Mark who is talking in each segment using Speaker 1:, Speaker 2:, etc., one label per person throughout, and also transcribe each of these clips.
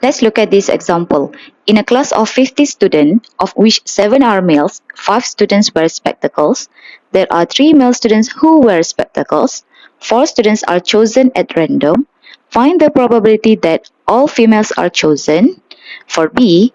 Speaker 1: Let's look at this example. In a class of 50 students, of which 7 are males, 5 students wear spectacles. There are 3 male students who wear spectacles. 4 students are chosen at random. Find the probability that all females are chosen. For B,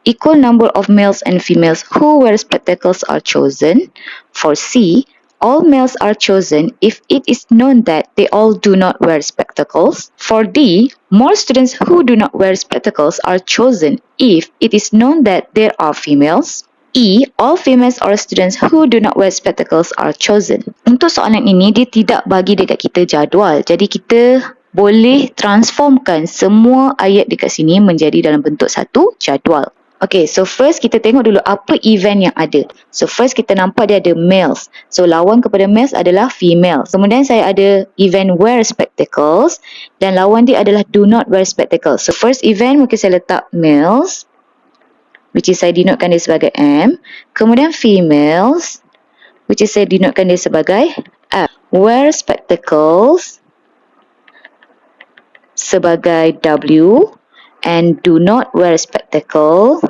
Speaker 1: equal number of males and females who wear spectacles are chosen. For C, all males are chosen if it is known that they all do not wear spectacles. For D, more students who do not wear spectacles are chosen if it is known that there are females. E, all females or students who do not wear spectacles are chosen. Untuk soalan ini, dia tidak bagi dekat kita jadual. Jadi kita boleh transformkan semua ayat dekat sini menjadi dalam bentuk satu jadual. Okay, so first kita tengok dulu apa event yang ada. So first kita nampak dia ada males. So lawan kepada males adalah female. Kemudian saya ada event wear spectacles dan lawan dia adalah do not wear spectacles. So first event mungkin saya letak males, which is saya denotekan dia sebagai M. Kemudian females, which is saya denotekan dia sebagai F. Wear spectacles sebagai W. And do not wear spectacle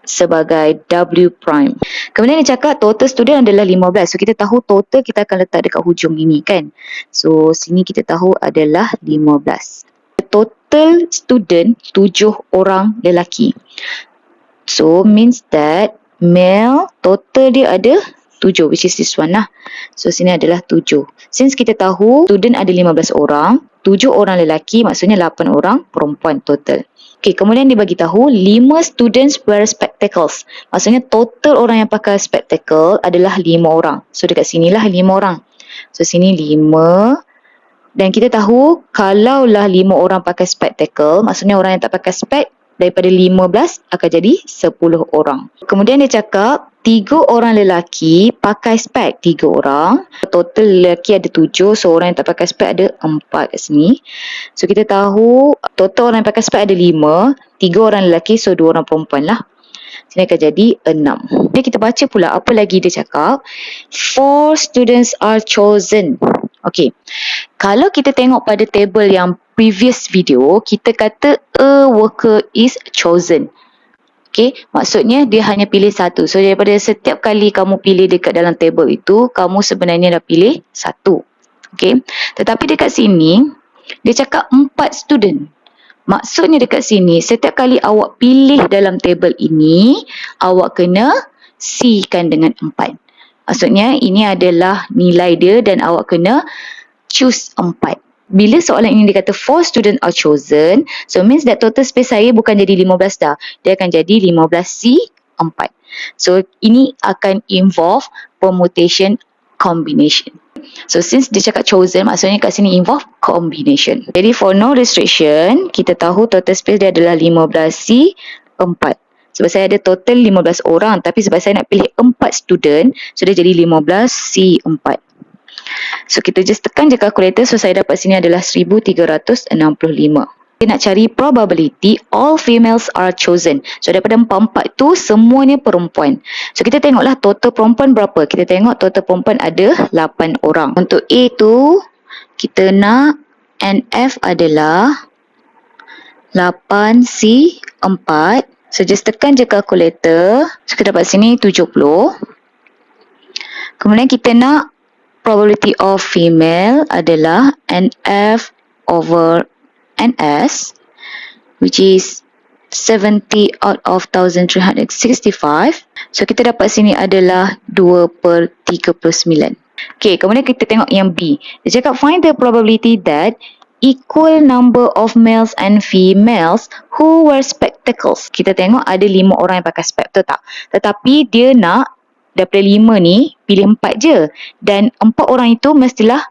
Speaker 1: sebagai W prime. Kemudian dia cakap total student adalah 15. So kita tahu total kita akan letak dekat hujung ini kan. So sini kita tahu adalah 15. Total student 7 orang lelaki. So means that male total dia ada 7, which is this one lah. So sini adalah 7. Since kita tahu student ada 15 orang, 7 orang lelaki maksudnya 8 orang perempuan total. Okay, kemudian dia bagi tahu 5 students wear spectacles. Maksudnya total orang yang pakai spectacle adalah 5 orang. So dekat sinilah 5 orang. So sini 5. Dan kita tahu kalaulah 5 orang pakai spectacle, maksudnya orang yang tak pakai spec daripada 15 akan jadi 10 orang. Kemudian dia cakap 3 orang lelaki pakai spek 3 orang. Total lelaki ada 7. So orang yang tak pakai spek ada 4 kat sini. So kita tahu total orang yang pakai spek ada 5. 3 orang lelaki, so 2 orang perempuan lah. Sini akan jadi 6. Jadi kita baca pula apa lagi dia cakap. 4 students are chosen. Okay. Kalau kita tengok pada table yang previous video, kita kata a worker is chosen. Okay, maksudnya dia hanya pilih satu. So daripada setiap kali kamu pilih dekat dalam table itu, kamu sebenarnya dah pilih satu. Okay, tetapi dekat sini, dia cakap 4 student. Maksudnya dekat sini, setiap kali awak pilih dalam table ini, awak kena C-kan dengan 4. Maksudnya ini adalah nilai dia dan awak kena choose 4. Bila soalan ini dia kata 4 student are chosen, so means that total space saya bukan jadi 15 dah. Dia akan jadi 15C 4. So ini akan involve permutation combination. So since dia cakap chosen, maksudnya kat sini involve combination. Jadi for no restriction, kita tahu total space dia adalah 15C 4. Sebab saya ada total 15 orang, tapi sebab saya nak pilih 4 student, so dia jadi 15C 4. So kita just tekan je calculator. So saya dapat sini adalah 1365. Kita nak cari probability all females are chosen. So daripada 4 tu semuanya perempuan. So kita tengoklah total perempuan berapa. Kita tengok total perempuan ada 8 orang. Untuk A tu kita nak NF adalah 8C 4. So just tekan je calculator. So kita dapat sini 70. Kemudian kita nak probability of female adalah NF over NS, which is 70 out of 1365. So kita dapat sini adalah 2/39. Okay, kemudian kita tengok yang B. Dia cakap find the probability that equal number of males and females who wear spectacles. Kita tengok ada 5 orang yang pakai spek, betul tak? Tetapi dia nak daripada 5 ni, pilih 4 je. Dan 4 orang itu mestilah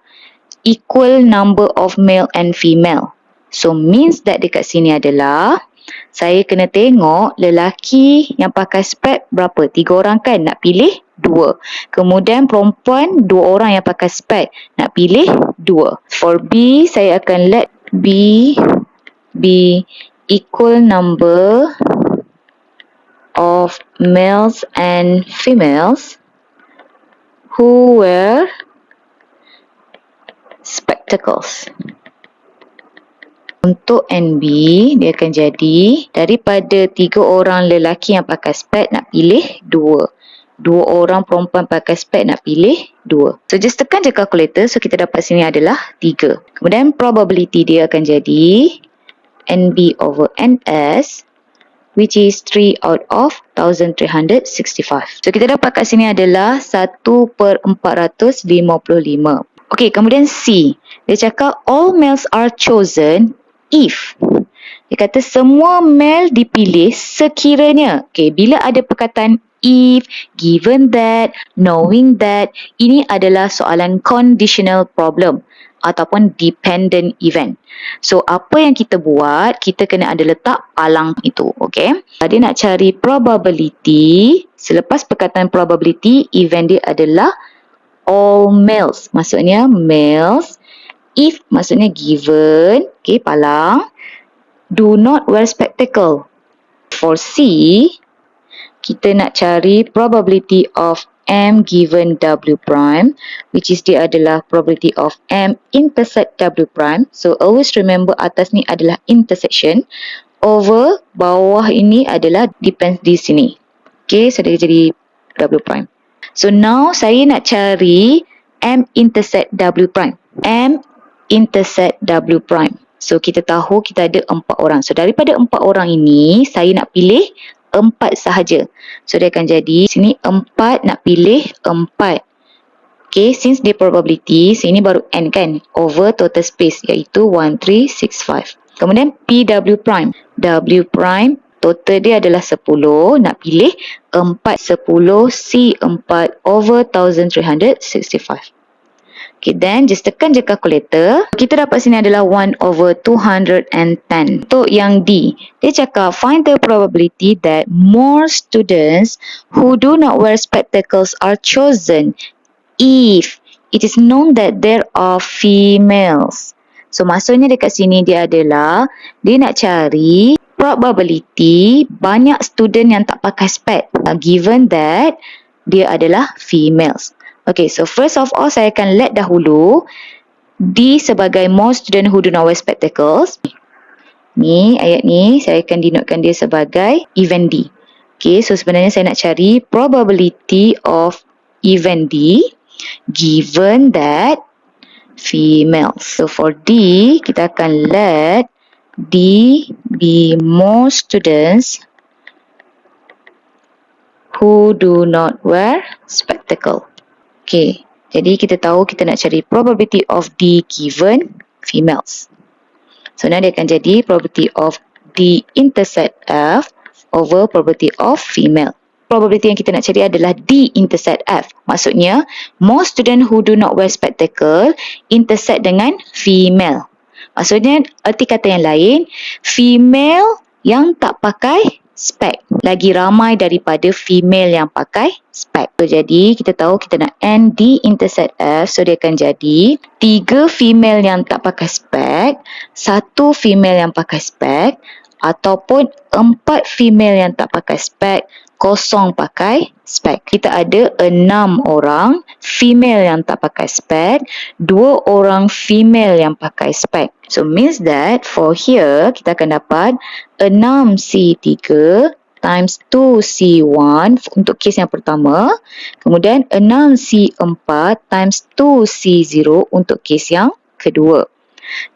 Speaker 1: equal number of male and female. So means that dekat sini adalah, saya kena tengok lelaki yang pakai spek berapa? 3 orang kan? Nak pilih 2. Kemudian perempuan 2 orang yang pakai spek. Nak pilih 2. For B, saya akan let B be equal number of males and females who wear spectacles. untuk NB, dia akan jadi daripada 3 orang lelaki yang pakai spek nak pilih 2. 2 orang perempuan pakai spek nak pilih 2. So just tekan je calculator. So kita dapat sini adalah 3. Kemudian probability dia akan jadi NB over NS, which is 3 out of 1365. So kita dapat kat sini adalah 1/455. Okey, kemudian C. Dia cakap all males are chosen if. Dia kata semua male dipilih sekiranya. Okey, bila ada perkataan if, given that, knowing that, ini adalah soalan conditional problem ataupun dependent event. So, apa yang kita buat, kita kena ada letak palang itu. Okay? Dia nak cari probability. Selepas perkataan probability, event dia adalah all males. Maksudnya males. If maksudnya given. Okay, palang. Do not wear spectacle. For C, kita nak cari probability of M given W prime, which is dia adalah probability of M intersect W prime. So always remember atas ni adalah intersection. Over bawah ini adalah depends di sini. Okay, so dia jadi W prime. So now saya nak cari M intersect W prime. M intersect W prime. So kita tahu kita ada 4 orang. So daripada 4 orang ini, saya nak pilih 4 sahaja. So dia akan jadi sini 4 nak pilih 4. Okay, since dia probability, sini baru N kan, over total space iaitu 1365. Kemudian PW prime. W prime total dia adalah 10, nak pilih 4 10 C4 over 1365. Okay, then just tekan je calculator. Kita dapat sini adalah 1 over 210. Untuk yang D, dia cakap find the probability that more students who do not wear spectacles are chosen if it is known that there are females. So maksudnya dekat sini dia adalah, dia nak cari probability banyak student yang tak pakai spek, given that dia adalah females. Okay, so first of all, saya akan let dahulu D sebagai more student who do not wear spectacles. Ni, ayat ni, saya akan denotekan dia sebagai event D. Okay, so sebenarnya saya nak cari probability of event D given that females. So for D, kita akan let D be more students who do not wear spectacle. Okay, jadi kita tahu kita nak cari probability of D given females. So now dia akan jadi probability of D intersect F over probability of female. Probability yang kita nak cari adalah D intersect F. Maksudnya, more student who do not wear spectacle intersect dengan female. Maksudnya, erti kata yang lain, female yang tak pakai spek lagi ramai daripada female yang pakai spek. So, jadi kita tahu kita nak N D intersect F. So dia akan jadi 3 female yang tak pakai spek, 1 female yang pakai spek, ataupun 4 female yang tak pakai spek, 0 pakai spek. Kita ada 6 orang female yang tak pakai spek, 2 orang female yang pakai spek. So means that for here kita akan dapat 6C3 times 2C1 untuk kes yang pertama. Kemudian 6C4 times 2C0 untuk kes yang kedua.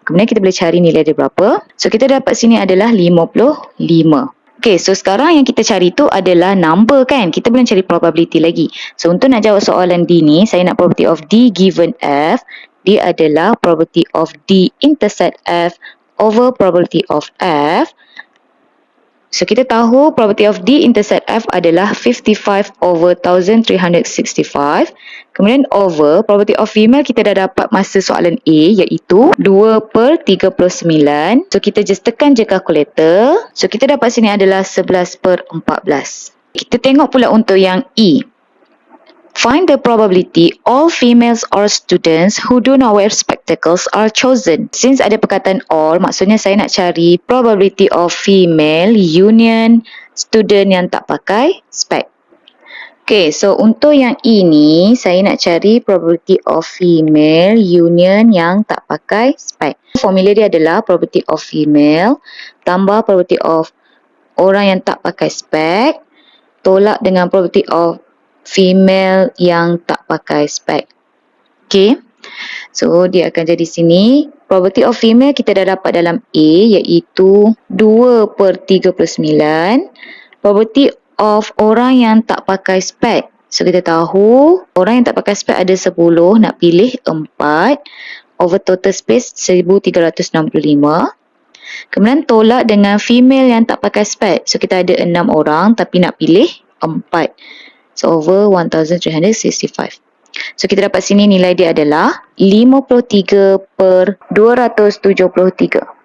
Speaker 1: Kemudian kita boleh cari nilai dia berapa. So kita dapat sini adalah 55. Okay, so sekarang yang kita cari tu adalah number kan. Kita belum cari probability lagi. So untuk nak jawab soalan D ni, saya nak probability of D given F. Dia adalah probability of D intersect F over probability of F. So kita tahu probability of D intersect F adalah 55 over 1365. Kemudian over probability of female kita dah dapat masa soalan A iaitu 2/39. So kita just tekan je calculator. So kita dapat sini adalah 11/14. Kita tengok pula untuk yang E. Find the probability all females or students who do not wear spectacles are chosen. Since ada perkataan all, maksudnya saya nak cari probability of female union student yang tak pakai spek. Okay, so untuk yang ini, saya nak cari probability of female union yang tak pakai spek. Formula dia adalah probability of female tambah probability of orang yang tak pakai spek tolak dengan probability of female yang tak pakai spek. Okay, so dia akan jadi sini. Probability of female kita dah dapat dalam A iaitu 2/39. Probability of orang yang tak pakai spek. So kita tahu orang yang tak pakai spek ada 10, nak pilih 4 over total space 1365. Kemudian tolak dengan female yang tak pakai spek. So kita ada 6 orang tapi nak pilih 4. So over 1365. So kita dapat sini nilai dia adalah 53/273.